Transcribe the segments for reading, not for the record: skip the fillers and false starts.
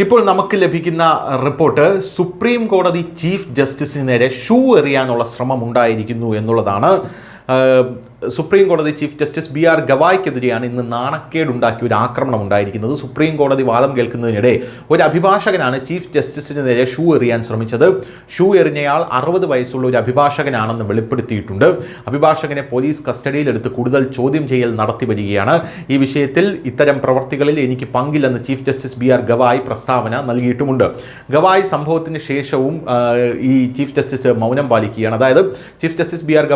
ഇപ്പോൾ നമുക്ക് ലഭിക്കുന്ന റിപ്പോർട്ട് സുപ്രീം കോടതി ചീഫ് ജസ്റ്റിസിന് നേരെ ഷൂ എറിയാനുള്ള ശ്രമം ഉണ്ടായിരിക്കുന്നു എന്നുള്ളതാണ്. സുപ്രീം കോടതി ചീഫ് ജസ്റ്റിസ് BR ഗവായ്ക്കെതിരെയാണ് ഇന്ന് നാണക്കേടുണ്ടാക്കിയ ഒരു ആക്രമണം ഉണ്ടായിരിക്കുന്നത്. സുപ്രീം കോടതി വാദം കേൾക്കുന്നതിനിടെ ഒരു അഭിഭാഷകനാണ് ചീഫ് ജസ്റ്റിസിന് നേരെ ഷൂ എറിയാൻ ശ്രമിച്ചത്. ഷൂ എറിഞ്ഞയാൾ 60 വയസ്സുള്ള ഒരു അഭിഭാഷകനാണെന്ന് വെളിപ്പെടുത്തിയിട്ടുണ്ട്. അഭിഭാഷകനെ പോലീസ് കസ്റ്റഡിയിലെടുത്ത് കൂടുതൽ ചോദ്യം ചെയ്യൽ നടത്തി വരികയാണ്. ഈ വിഷയത്തിൽ ഇത്തരം പ്രവർത്തികളിൽ എനിക്ക് പങ്കില്ലെന്ന് ചീഫ് ജസ്റ്റിസ് BR ഗവായ് പ്രസ്താവന നൽകിയിട്ടുമുണ്ട്. ഗവായ് സംഭവത്തിന് ശേഷവും ഈ ചീഫ് ജസ്റ്റിസ് മൗനം പാലിക്കുകയാണ്. അതായത് ചീഫ് ജസ്റ്റിസ് BR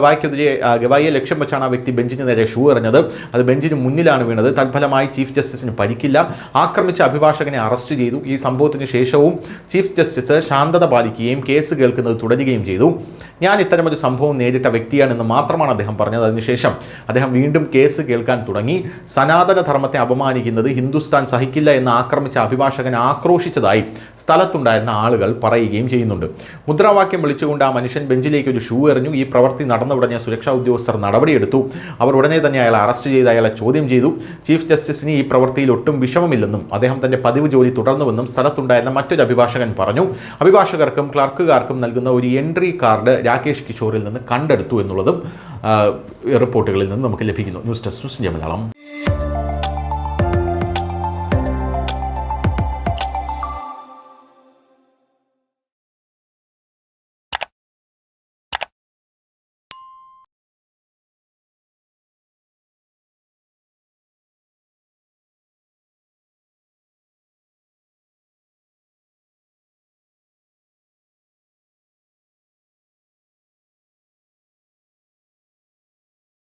ഗവായിയെ ലക്ഷ്യം വെച്ചാണ് ആ വ്യക്തി ബെഞ്ചിന് നേരെ ഷൂ എറിഞ്ഞത്. അത് ബെഞ്ചിന് മുന്നിലാണ് വീണത്. തൽഫലമായി ചീഫ് ജസ്റ്റിസിന് പരിക്കില്ല. ആക്രമിച്ച അഭിഭാഷകനെ അറസ്റ്റ് ചെയ്തു. ഈ സംഭവത്തിന് ശേഷവും ചീഫ് ജസ്റ്റിസ് ശാന്തത പാലിക്കുകയും കേസ് കേൾക്കുന്നത് തുടരുകയും ചെയ്തു. ഞാൻ ഇത്തരമൊരു സംഭവം നേരിട്ട വ്യക്തിയാണെന്ന് മാത്രമാണ് അദ്ദേഹം പറഞ്ഞത്. അതിനുശേഷം അദ്ദേഹം വീണ്ടും കേസ് കേൾക്കാൻ തുടങ്ങി. സനാതന ധർമ്മത്തെ അപമാനിക്കുന്നത് ഹിന്ദുസ്ഥാൻ സഹിക്കില്ല എന്ന് ആക്രമിച്ച അഭിഭാഷകൻ ആക്രോശിച്ചതായി സ്ഥലത്തുണ്ടായിരുന്ന ആളുകൾ പറയുകയും ചെയ്യുന്നുണ്ട്. മുദ്രാവാക്യം വിളിച്ചുകൊണ്ട് ആ മനുഷ്യൻ ബെഞ്ചിലേക്ക് ഒരു ഷൂ എറിഞ്ഞു. ഈ പ്രവൃത്തി നടന്ന ഉടനെ സുരക്ഷാ ഉദ്യോഗസ്ഥർ നടപടിയെടുത്തു. അവർ ഉടനെ തന്നെ അയാളെ അറസ്റ്റ് ചെയ്ത് അയാളെ ചോദ്യം ചെയ്തു. ചീഫ് ജസ്റ്റിസിന് ഈ പ്രവൃത്തിയിൽ ഒട്ടും വിഷമമില്ലെന്നും അദ്ദേഹം തന്റെ പതിവ് ജോലി തുടർന്നുവെന്നും സ്ഥലത്തുണ്ടായിരുന്ന മറ്റൊരു അഭിഭാഷകൻ പറഞ്ഞു. അഭിഭാഷകർക്കും ക്ലർക്കുകാർക്കും നൽകുന്ന ഒരു എൻട്രി കാർഡ് രാകേഷ് കിഷോറിൽ നിന്ന് കണ്ടെടുത്തു എന്നുള്ളതും റിപ്പോർട്ടുകളിൽ നിന്ന് നമുക്ക് ലഭിക്കുന്നു. News desk news India Malayalam.